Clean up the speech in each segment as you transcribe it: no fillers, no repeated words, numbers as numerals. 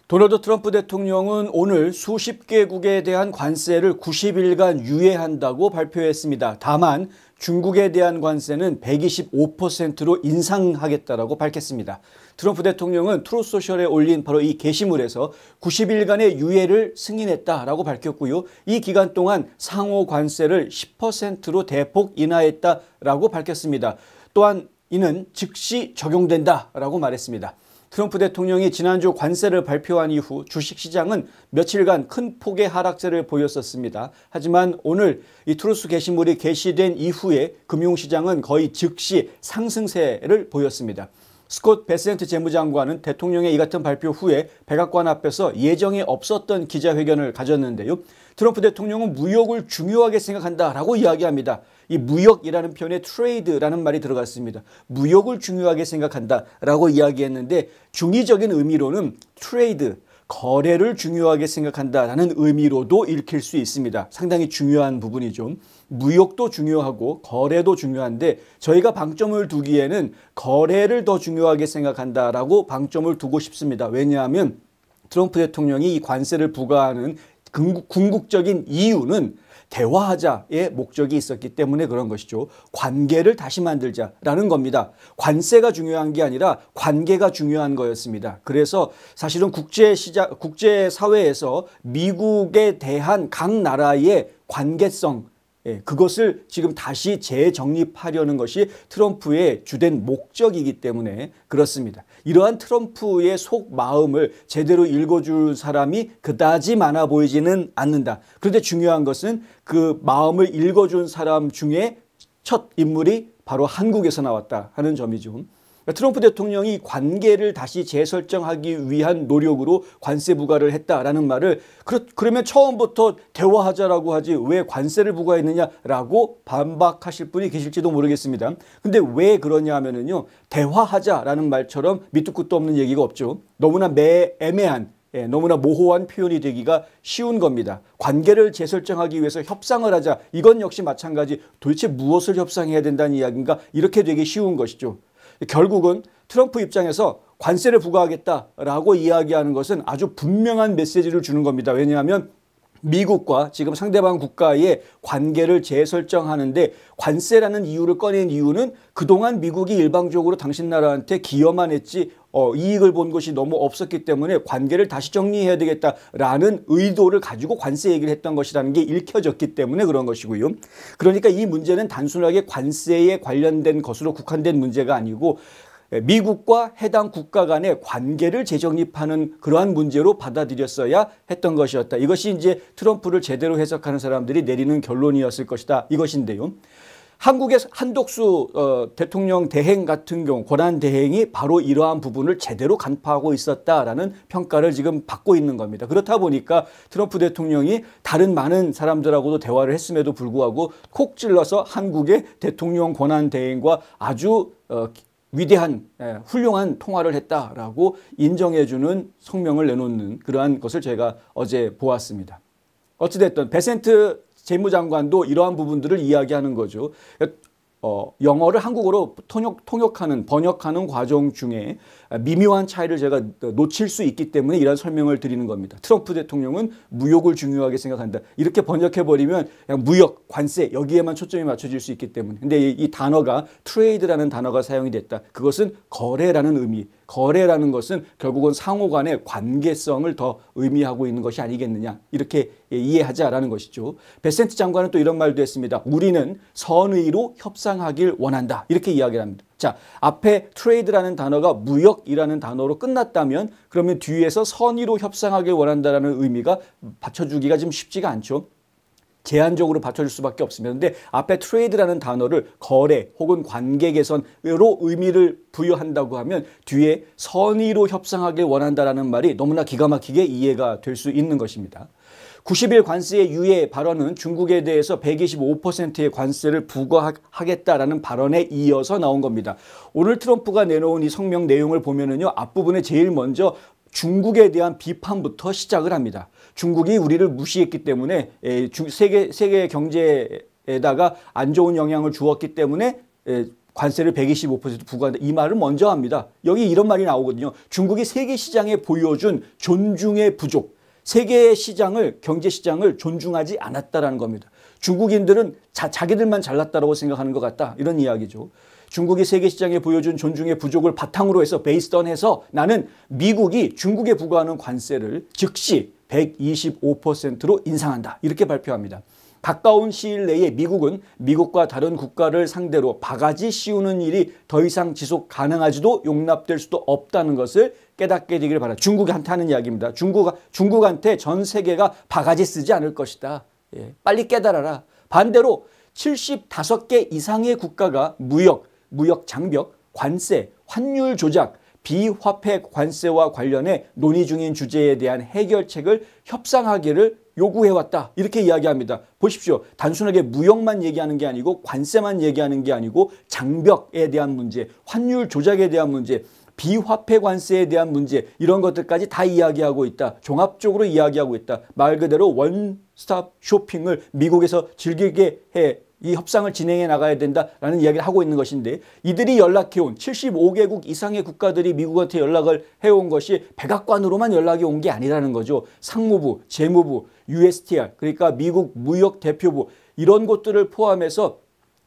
도널드 트럼프 대통령은 오늘 수십 개국에 대한 관세를 90일간 유예한다고 발표했습니다. 다만 중국에 대한 관세는 125%로 인상하겠다라고 밝혔습니다. 트럼프 대통령은 트루th 소셜에 올린 바로 이 게시물에서 90일간의 유예를 승인했다라고 밝혔고요. 이 기간 동안 상호 관세를 10%로 대폭 인하했다라고 밝혔습니다. 또한 이는 즉시 적용된다라고 말했습니다. 트럼프 대통령이 지난주 관세를 발표한 이후 주식시장은 며칠간 큰 폭의 하락세를 보였었습니다. 하지만 오늘 이 트루스 게시물이 게시된 이후에 금융시장은 거의 즉시 상승세를 보였습니다. 스콧 베센트 재무장관은 대통령의 이 같은 발표 후에 백악관 앞에서 예정에 없었던 기자회견을 가졌는데요. 트럼프 대통령은 무역을 중요하게 생각한다라고 이야기합니다. 이 무역이라는 표현에 트레이드라는 말이 들어갔습니다. 무역을 중요하게 생각한다라고 이야기했는데 중의적인 의미로는 트레이드, 거래를 중요하게 생각한다라는 의미로도 읽힐 수 있습니다. 상당히 중요한 부분이죠. 무역도 중요하고 거래도 중요한데 저희가 방점을 두기에는 거래를 더 중요하게 생각한다라고 방점을 두고 싶습니다. 왜냐하면 트럼프 대통령이 이 관세를 부과하는 궁극적인 이유는 대화하자의 목적이 있었기 때문에 그런 것이죠. 관계를 다시 만들자라는 겁니다. 관세가 중요한 게 아니라 관계가 중요한 거였습니다. 그래서 사실은 국제사회에서 미국에 대한 각 나라의 관계성, 그것을 지금 다시 재정립하려는 것이 트럼프의 주된 목적이기 때문에 그렇습니다. 이러한 트럼프의 속마음을 제대로 읽어줄 사람이 그다지 많아 보이지는 않는다. 그런데 중요한 것은 그 마음을 읽어준 사람 중에 첫 인물이 바로 한국에서 나왔다 하는 점이죠. 트럼프 대통령이 관계를 다시 재설정하기 위한 노력으로 관세 부과를 했다라는 말을 그러면 처음부터 대화하자라고 하지 왜 관세를 부과했느냐라고 반박하실 분이 계실지도 모르겠습니다. 근데 왜 그러냐 하면은요. 대화하자라는 말처럼 밑도 끝도 없는 얘기가 없죠. 너무나 애매한 너무나 모호한 표현이 되기가 쉬운 겁니다. 관계를 재설정하기 위해서 협상을 하자. 이건 역시 마찬가지. 도대체 무엇을 협상해야 된다는 이야기인가? 이렇게 되기 쉬운 것이죠. 결국은 트럼프 입장에서 관세를 부과하겠다라고 이야기하는 것은 아주 분명한 메시지를 주는 겁니다. 왜냐하면 미국과 지금 상대방 국가의 관계를 재설정하는데 관세라는 이유를 꺼낸 이유는 그동안 미국이 일방적으로 당신 나라한테 기여만 했지 이익을 본 것이 너무 없었기 때문에 관계를 다시 정리해야 되겠다라는 의도를 가지고 관세 얘기를 했던 것이라는 게 읽혀졌기 때문에 그런 것이고요. 그러니까 이 문제는 단순하게 관세에 관련된 것으로 국한된 문제가 아니고 미국과 해당 국가 간의 관계를 재정립하는 그러한 문제로 받아들였어야 했던 것이었다. 이것이 이제 트럼프를 제대로 해석하는 사람들이 내리는 결론이었을 것이다. 이것인데요. 한국의 한덕수 대통령 대행 같은 경우 권한 대행이 바로 이러한 부분을 제대로 간파하고 있었다라는 평가를 지금 받고 있는 겁니다. 그렇다 보니까 트럼프 대통령이 다른 많은 사람들하고도 대화를 했음에도 불구하고 콕 찔러서 한국의 대통령 권한 대행과 아주 위대한 훌륭한 통화를 했다라고 인정해주는 성명을 내놓는 그러한 것을 제가 어제 보았습니다. 어찌됐든 베센트 재무장관도 이러한 부분들을 이야기하는 거죠. 영어를 한국어로 번역하는 과정 중에 미묘한 차이를 제가 놓칠 수 있기 때문에 이런 설명을 드리는 겁니다. 트럼프 대통령은 무역을 중요하게 생각한다. 이렇게 번역해버리면 그냥 무역, 관세 여기에만 초점이 맞춰질 수 있기 때문에. 근데 이 단어가 트레이드라는 단어가 사용이 됐다. 그것은 거래라는 의미. 거래라는 것은 결국은 상호 간의 관계성을 더 의미하고 있는 것이 아니겠느냐. 이렇게 이해하자라는 것이죠. 베센트 장관은 또 이런 말도 했습니다. 우리는 선의로 협상하길 원한다. 이렇게 이야기를 합니다. 자, 앞에 트레이드라는 단어가 무역이라는 단어로 끝났다면 그러면 뒤에서 선의로 협상하길 원한다라는 의미가 받쳐주기가 좀 쉽지가 않죠. 제한적으로 받쳐줄 수밖에 없습니다. 그런데 앞에 트레이드라는 단어를 거래 혹은 관계 개선으로 의미를 부여한다고 하면 뒤에 선의로 협상하길 원한다라는 말이 너무나 기가 막히게 이해가 될 수 있는 것입니다. 90일 관세의 유예 발언은 중국에 대해서 125%의 관세를 부과하겠다라는 발언에 이어서 나온 겁니다. 오늘 트럼프가 내놓은 이 성명 내용을 보면은요, 앞부분에 제일 먼저 중국에 대한 비판부터 시작을 합니다. 중국이 우리를 무시했기 때문에 세계 경제에다가 안 좋은 영향을 주었기 때문에 관세를 125% 부과한다. 이 말을 먼저 합니다. 여기 이런 말이 나오거든요. 중국이 세계 시장에 보여준 존중의 부족. 세계 시장을, 경제 시장을 존중하지 않았다라는 겁니다. 중국인들은 자기들만 잘났다라고 생각하는 것 같다. 이런 이야기죠. 중국이 세계 시장에 보여준 존중의 부족을 바탕으로 해서 베이스던해서 나는 미국이 중국에 부과하는 관세를 즉시 125%로 인상한다. 이렇게 발표합니다. 가까운 시일 내에 미국은 미국과 다른 국가를 상대로 바가지 씌우는 일이 더 이상 지속 가능하지도 용납될 수도 없다는 것을 깨닫게 되기를 바랍니다. 중국한테 하는 이야기입니다. 중국한테 전 세계가 바가지 쓰지 않을 것이다. 예, 빨리 깨달아라. 반대로 75개 이상의 국가가 무역 장벽, 관세, 환율 조작, 비화폐 관세와 관련해 논의 중인 주제에 대한 해결책을 협상하기를 요구해왔다. 이렇게 이야기합니다. 보십시오. 단순하게 무역만 얘기하는 게 아니고 관세만 얘기하는 게 아니고 장벽에 대한 문제, 환율 조작에 대한 문제, 비화폐 관세에 대한 문제 이런 것들까지 다 이야기하고 있다. 종합적으로 이야기하고 있다. 말 그대로 원스톱 쇼핑을 미국에서 즐기게 해 이 협상을 진행해 나가야 된다라는 이야기를 하고 있는 것인데 이들이 연락해온 75개국 이상의 국가들이 미국한테 연락을 해온 것이 백악관으로만 연락이 온 게 아니라는 거죠. 상무부, 재무부, USTR 그러니까 미국 무역대표부 이런 곳들을 포함해서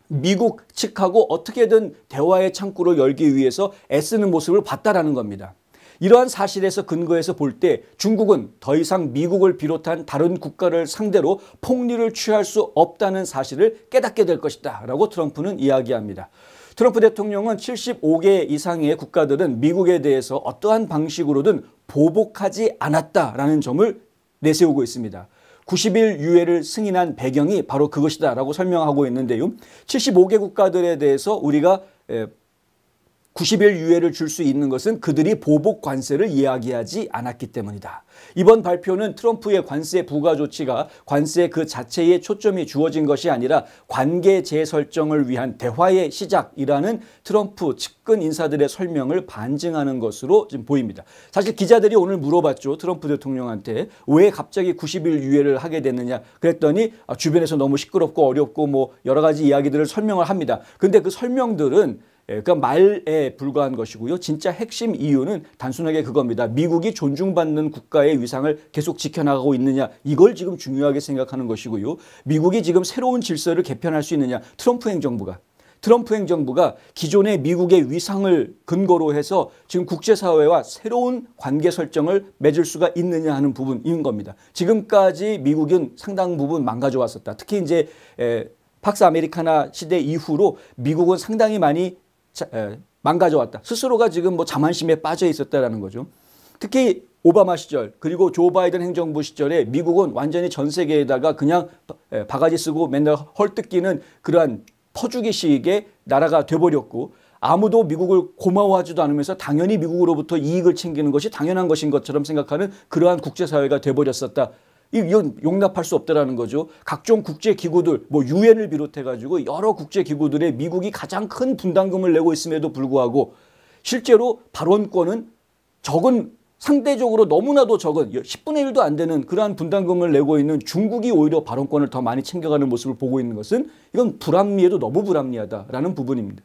미국 측하고 어떻게든 대화의 창구를 열기 위해서 애쓰는 모습을 봤다라는 겁니다. 이러한 사실에서 근거해서 볼 때 중국은 더 이상 미국을 비롯한 다른 국가를 상대로 폭리를 취할 수 없다는 사실을 깨닫게 될 것이다 라고 트럼프는 이야기합니다. 트럼프 대통령은 75개 이상의 국가들은 미국에 대해서 어떠한 방식으로든 보복하지 않았다라는 점을 내세우고 있습니다. 90일 유예를 승인한 배경이 바로 그것이다 라고 설명하고 있는데요. 75개 국가들에 대해서 우리가 90일 유예를 줄 수 있는 것은 그들이 보복 관세를 이야기하지 않았기 때문이다. 이번 발표는 트럼프의 관세 부과 조치가 관세 그 자체에 초점이 주어진 것이 아니라 관계 재설정을 위한 대화의 시작이라는 트럼프 측근 인사들의 설명을 반증하는 것으로 지금 보입니다. 사실 기자들이 오늘 물어봤죠. 트럼프 대통령한테 왜 갑자기 90일 유예를 하게 됐느냐 그랬더니 주변에서 너무 시끄럽고 어렵고 뭐 여러 가지 이야기들을 설명을 합니다. 근데 그 설명들은 그러니까 말에 불과한 것이고요. 진짜 핵심 이유는 단순하게 그겁니다. 미국이 존중받는 국가의 위상을 계속 지켜나가고 있느냐 이걸 지금 중요하게 생각하는 것이고요. 미국이 지금 새로운 질서를 개편할 수 있느냐 트럼프 행정부가 기존의 미국의 위상을 근거로 해서 지금 국제사회와 새로운 관계 설정을 맺을 수가 있느냐 하는 부분인 겁니다. 지금까지 미국은 상당 부분 망가져 왔었다. 특히 이제 팍스 아메리카나 시대 이후로 미국은 상당히 많이 망가져 왔다. 스스로가 지금 뭐 자만심에 빠져 있었다라는 거죠. 특히 오바마 시절 그리고 조 바이든 행정부 시절에 미국은 완전히 전 세계에다가 그냥 바가지 쓰고 맨날 헐뜯기는 그러한 퍼주기식의 나라가 돼버렸고 아무도 미국을 고마워하지도 않으면서 당연히 미국으로부터 이익을 챙기는 것이 당연한 것인 것처럼 생각하는 그러한 국제사회가 돼버렸었다. 이건 용납할 수 없다라는 거죠. 각종 국제기구들, 뭐 유엔을 비롯해가지고 여러 국제기구들에 미국이 가장 큰 분담금을 내고 있음에도 불구하고 실제로 발언권은 상대적으로 너무나도 적은 10분의 1도 안 되는 그러한 분담금을 내고 있는 중국이 오히려 발언권을 더 많이 챙겨가는 모습을 보고 있는 것은 이건 불합리해도 너무 불합리하다라는 부분입니다.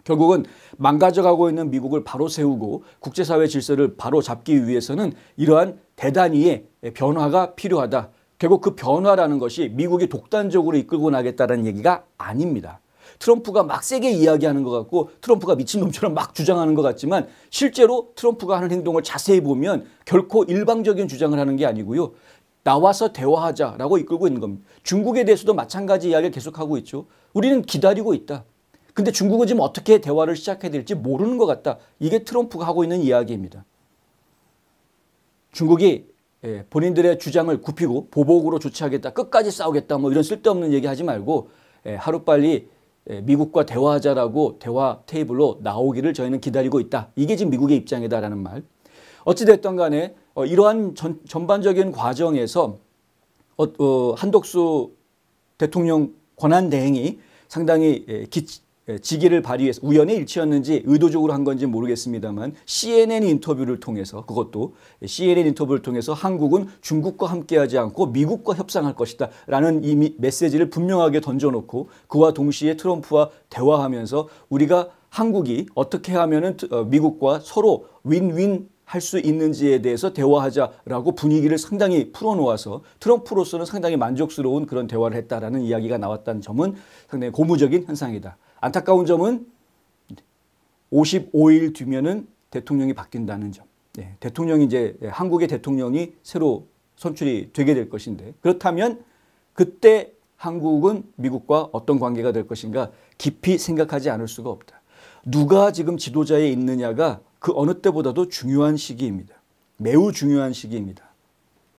결국은 망가져가고 있는 미국을 바로 세우고 국제사회 질서를 바로 잡기 위해서는 이러한 대단히의 변화가 필요하다. 결국 그 변화라는 것이 미국이 독단적으로 이끌고 나겠다는 얘기가 아닙니다. 트럼프가 막 세게 이야기하는 것 같고 트럼프가 미친놈처럼 막 주장하는 것 같지만 실제로 트럼프가 하는 행동을 자세히 보면 결코 일방적인 주장을 하는 게 아니고요. 나와서 대화하자라고 이끌고 있는 겁니다. 중국에 대해서도 마찬가지 이야기를 계속하고 있죠. 우리는 기다리고 있다. 근데 중국은 지금 어떻게 대화를 시작해야 될지 모르는 것 같다. 이게 트럼프가 하고 있는 이야기입니다. 중국이 본인들의 주장을 굽히고 보복으로 조치하겠다. 끝까지 싸우겠다. 뭐 이런 쓸데없는 얘기하지 말고 하루빨리 미국과 대화하자라고 대화 테이블로 나오기를 저희는 기다리고 있다. 이게 지금 미국의 입장이다라는 말. 어찌됐든 간에 이러한 전반적인 과정에서 한덕수 대통령 권한대행이 상당히 직위를 발휘해서 우연의 일치였는지 의도적으로 한 건지 모르겠습니다만 CNN 인터뷰를 통해서 그것도 CNN 인터뷰를 통해서 한국은 중국과 함께하지 않고 미국과 협상할 것이다 라는 이미 메시지를 분명하게 던져놓고 그와 동시에 트럼프와 대화하면서 우리가 한국이 어떻게 하면은 미국과 서로 윈윈 할 수 있는지에 대해서 대화하자라고 분위기를 상당히 풀어놓아서 트럼프로서는 상당히 만족스러운 그런 대화를 했다라는 이야기가 나왔다는 점은 상당히 고무적인 현상이다. 안타까운 점은 55일 뒤면은 대통령이 바뀐다는 점. 대통령이 이제 한국의 대통령이 새로 선출이 되게 될 것인데 그렇다면 그때 한국은 미국과 어떤 관계가 될 것인가 깊이 생각하지 않을 수가 없다. 누가 지금 지도자에 있느냐가 그 어느 때보다도 중요한 시기입니다. 매우 중요한 시기입니다.